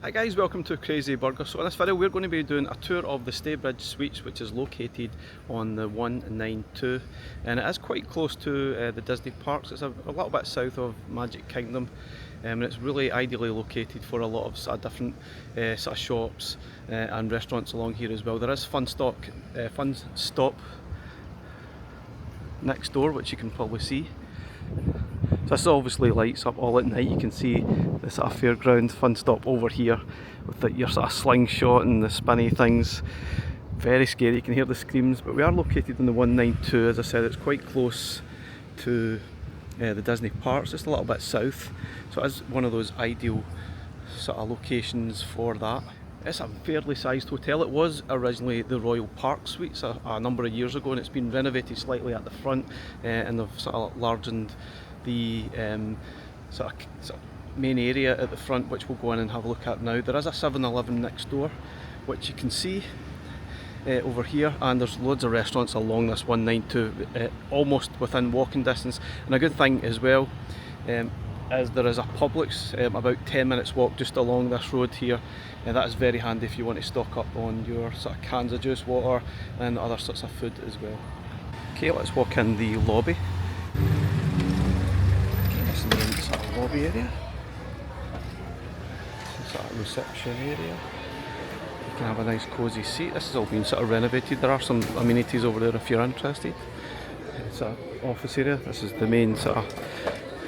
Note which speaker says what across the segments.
Speaker 1: Hi guys, welcome to Crazy Burger. So in this video we're going to be doing a tour of the Staybridge Suites, which is located on the 192, and it is quite close to the Disney parks. It's a little bit south of Magic Kingdom, and it's really ideally located for a lot of different shops and restaurants along here as well. There is Fun Stop next door, which you can probably see. So this obviously lights up all at night. You can see the sort of fairground Fun Stop over here with your sort of slingshot and the spinny things. Very scary, you can hear the screams, but we are located in the 192. As I said, it's quite close to the Disney parks, just a little bit south. So it is one of those ideal sort of locations for that. It's a fairly sized hotel. It was originally the Royal Parc Suites a number of years ago, and it's been renovated slightly at the front, and they've sort of enlarged the sort of main area at the front, which we'll go in and have a look at now. There is a 7-Eleven next door, which you can see over here, and there's loads of restaurants along this 192, almost within walking distance. And a good thing as well is there is a Publix about 10 minutes walk just along this road here, and that is very handy if you want to stock up on your sort of cans of juice, water and other sorts of food as well. Okay, let's walk in the lobby. This is the main sort of lobby area. Sort of reception area. You can have a nice cosy seat. This has all been sort of renovated. There are some amenities over there if you're interested. It's an office area. This is the main sort of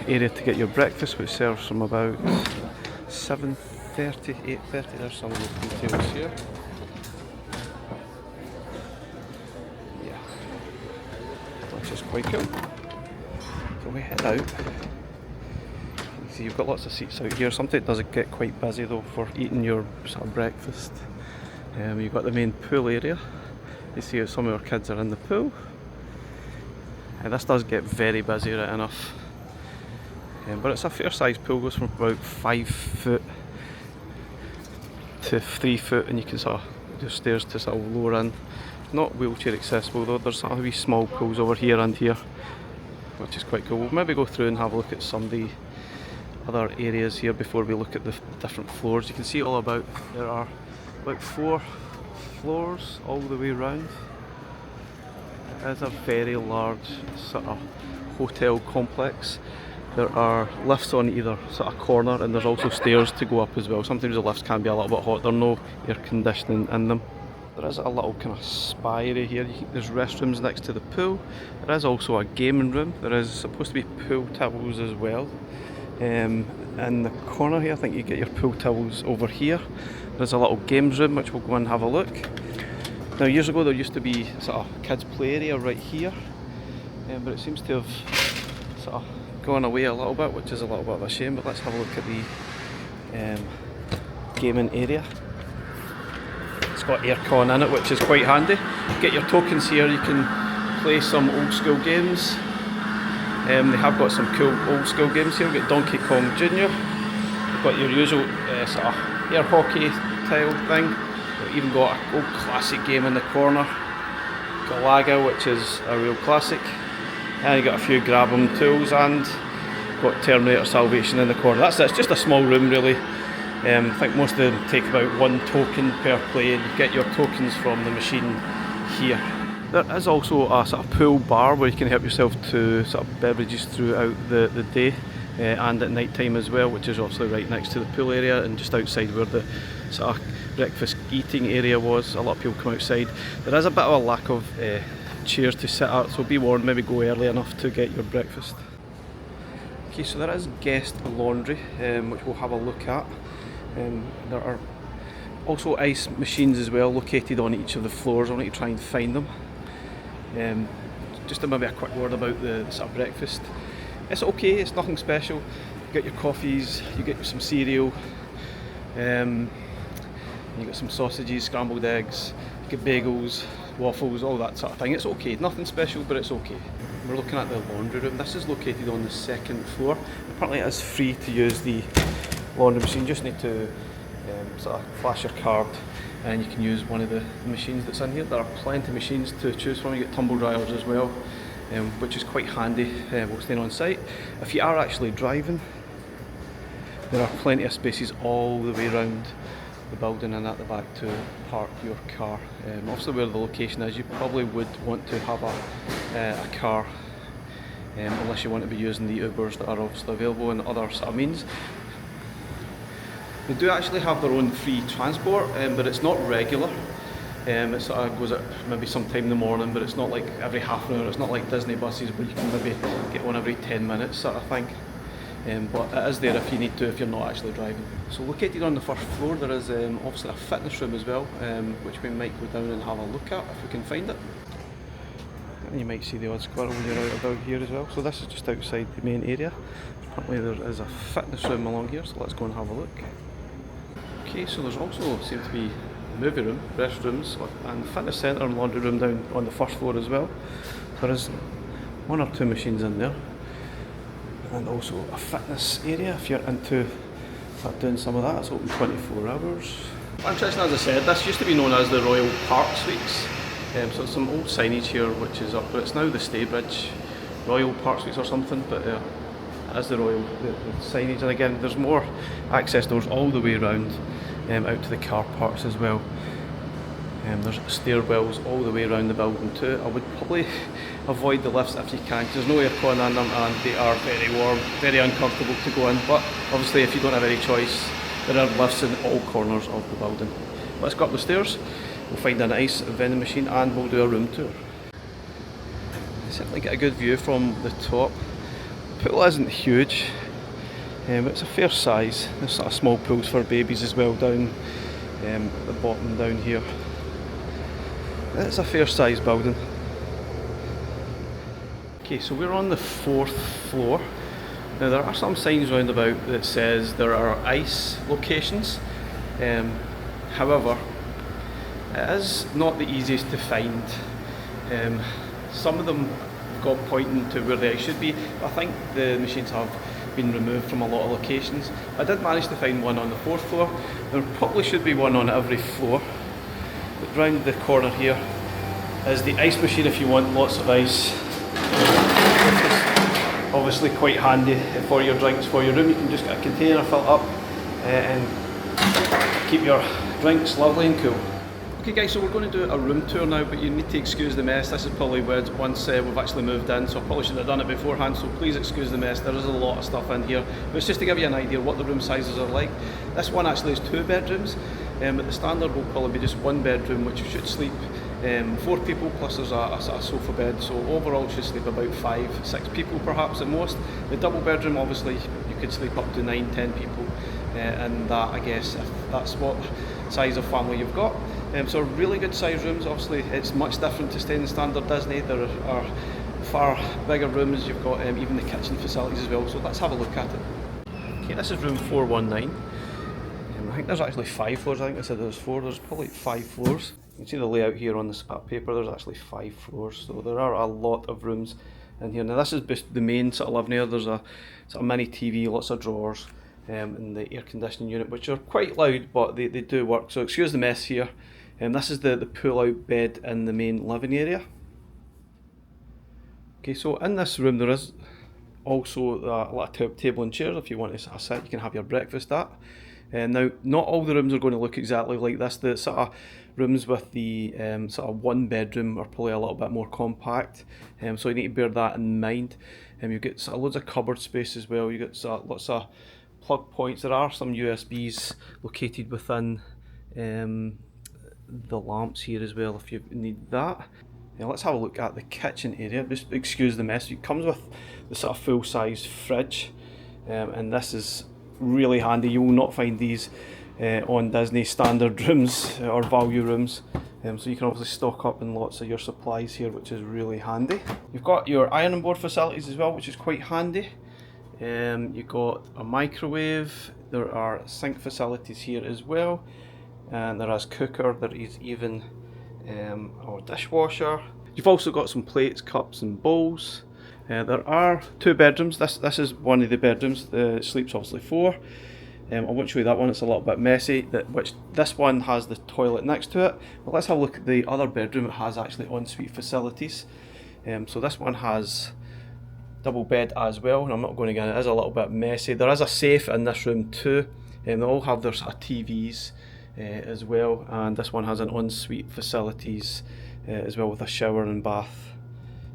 Speaker 1: area to get your breakfast, which serves from about 7:30, 8:30. There's some of the details here. Yeah, which is quite cool. So we head out. See, you've got lots of seats out here. Sometimes it does get quite busy though for eating your sort of breakfast. You've got the main pool area. You see how some of our kids are in the pool. And this does get very busy right enough. But it's a fair sized pool, goes from about 5 foot to 3 foot, and you can sort of do stairs to sort of lower in. Not wheelchair accessible though. There's sort of wee small pools over here and here, which is quite cool. We'll maybe go through and have a look at some of the other areas here before we look at the different floors. You can see all about, there are about 4 floors all the way around. It is a very large sort of hotel complex. There are lifts on either sort of corner, and there's also stairs to go up as well. Sometimes the lifts can be a little bit hot. There's no air conditioning in them. There is a little kind of spa area here. There's restrooms next to the pool. There is also a gaming room. There is supposed to be pool tables as well. In the corner here, I think you get your pool tables over here. There's a little games room, which we'll go and have a look. Now, years ago there used to be sort of kids play area right here, but it seems to have sort of gone away a little bit, which is a little bit of a shame. But let's have a look at the gaming area. It's got aircon in it, which is quite handy. Get your tokens here, you can play some old school games. They have got some cool old school games here. We've got Donkey Kong Jr. We've got your usual sort of air hockey style thing. We've even got an old classic game in the corner, Galaga, which is a real classic. And you got a few grab 'em tools, and got Terminator Salvation in the corner. That's it. It's just a small room really. I think most of them take about 1 token per play, and you get your tokens from the machine here. There is also a sort of pool bar where you can help yourself to sort of beverages throughout the day and at night time as well, which is obviously right next to the pool area and just outside where the sort of breakfast eating area was. A lot of people come outside. There is a bit of a lack of chairs to sit at, so be warned, maybe go early enough to get your breakfast. Okay, so there is guest laundry, which we'll have a look at. There are also ice machines as well located on each of the floors. I'll need to try and find them. Just maybe a quick word about the sort of breakfast. It's okay, it's nothing special. You get your coffees, you get some cereal, you get some sausages, scrambled eggs, you get bagels, waffles, all that sort of thing. It's okay, nothing special, but it's okay. We're looking at the laundry room. This is located on the 2nd floor. Apparently it is free to use the laundry machine. You just need to sort of flash your card and you can use one of the machines that's in here. There are plenty of machines to choose from. You get tumble dryers as well, which is quite handy while staying on site. If you are actually driving, there are plenty of spaces all the way around the building and at the back to park your car. Obviously where the location is, you probably would want to have a car, unless you want to be using the Ubers that are obviously available and other sort of means. They do actually have their own free transport, but it's not regular. It sort of goes at maybe sometime in the morning, but it's not like every half an hour. It's not like Disney buses where you can maybe get one every 10 minutes sort of thing. But it is there if you need to, if you're not actually driving. So located on the first floor there is obviously a fitness room as well, which we might go down and have a look at if we can find it. And you might see the odd squirrel when you're out about here as well. So this is just outside the main area. Apparently there is a fitness room along here, so let's go and have a look. Okay, so there's also seems to be movie room, restrooms and fitness centre and laundry room down on the first floor as well. There is one or two machines in there, and also a fitness area if you're into doing some of that. It's open 24 hours. Interesting, as I said, this used to be known as the Royal Parc Suites. So it's some old signage here which is up, but it's now the Staybridge Royal Parc Suites or something, but as the Royal the signage. And again, there's more access doors all the way around out to the car parks as well. There's stairwells all the way around the building too. I would probably avoid the lifts if you can, because there's no aircon in them and they are very warm, very uncomfortable to go in. But obviously if you don't have any choice, there are lifts in all corners of the building. Let's go up the stairs, we'll find a nice vending machine and we'll do a room tour. You certainly get a good view from the top. The pool isn't huge, it's a fair size. There's sort of small pools for babies as well down at the bottom down here. It's a fair size building. Okay, so we're on the 4th floor. Now there are some signs round about that says there are ice locations. However, it is not the easiest to find. Some of them got pointing to where the ice should be. I think the machines have been removed from a lot of locations. I did manage to find one on the 4th floor. There probably should be one on every floor. But round the corner here is the ice machine if you want lots of ice. This is obviously quite handy for your drinks, for your room. You can just get a container, fill it up and keep your drinks lovely and cool. Okay guys, so we're going to do a room tour now, but you need to excuse the mess. This is probably once we've actually moved in, so I probably should have done it beforehand, so please excuse the mess. There is a lot of stuff in here, but it's just to give you an idea what the room sizes are like. This one actually is 2 bedrooms, but the standard will probably be just 1 bedroom, which should sleep 4 people, plus there's a sofa bed, so overall it should sleep about 5-6 people perhaps at most. The double bedroom, obviously you could sleep up to 9-10 people, and that, I guess, if that's what size of family you've got. So really good size rooms. Obviously it's much different to staying in standard Disney. There are far bigger rooms. You've got even the kitchen facilities as well, so let's have a look at it. Okay, this is room 419. I think there's actually 5 floors. I think I said there's 4. There's probably 5 floors. You can see the layout here on the scrap paper. There's actually 5 floors, so there are a lot of rooms in here. Now this is just the main sort of living area. There's a sort of mini TV, lots of drawers, and the air conditioning unit, which are quite loud, but they do work. So excuse the mess here. This is the pull-out bed in the main living area. Okay, so in this room there is also a lot of table and chairs. If you want to sit, you can have your breakfast at. Now, not all the rooms are going to look exactly like this. The sort of rooms with the sort of 1 bedroom are probably a little bit more compact, so you need to bear that in mind. You get sort of loads of cupboard space as well. You get sort of lots of plug points. There are some USBs located within the lamps here as well if you need that. Now let's have a look at the kitchen area. Just excuse the mess. It comes with the sort of full-size fridge, and this is really handy. You will not find these on Disney standard rooms or value rooms, so you can obviously stock up in lots of your supplies here, which is really handy. You've got your ironing board facilities as well, which is quite handy. You've got a microwave. There are sink facilities here as well, and there is cooker. There is even a dishwasher. You've also got some plates, cups and bowls. There are 2 bedrooms. This is one of the bedrooms. It sleeps obviously 4. I won't show you that one, it's a little bit messy. This one has the toilet next to it. But let's have a look at the other bedroom. It has actually ensuite facilities. So this one has double bed as well, and I'm not going to get it. It is a little bit messy. There is a safe in this room too. They all have their sort of TVs as well, and this one has an ensuite facilities as well, with a shower and bath.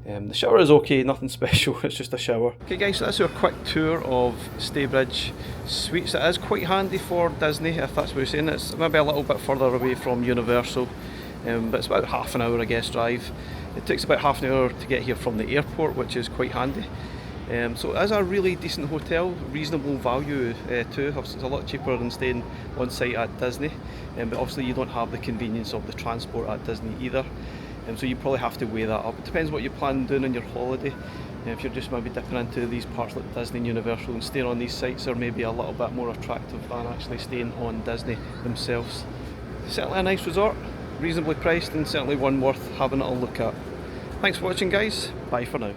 Speaker 1: The shower is okay, nothing special, it's just a shower. Okay guys, so that's our quick tour of Staybridge Suites. It is quite handy for Disney, if that's what you're saying. It's maybe a little bit further away from Universal, but it's about half an hour, I guess, drive. It takes about half an hour to get here from the airport, which is quite handy. So it is a really decent hotel, reasonable value too. It's a lot cheaper than staying on site at Disney, but obviously you don't have the convenience of the transport at Disney either. So you probably have to weigh that up. It depends what you plan on doing on your holiday. If you're just maybe dipping into these parts like Disney and Universal, and staying on these sites are maybe a little bit more attractive than actually staying on Disney themselves. Certainly a nice resort, reasonably priced, and certainly one worth having a look at. Thanks for watching guys, bye for now.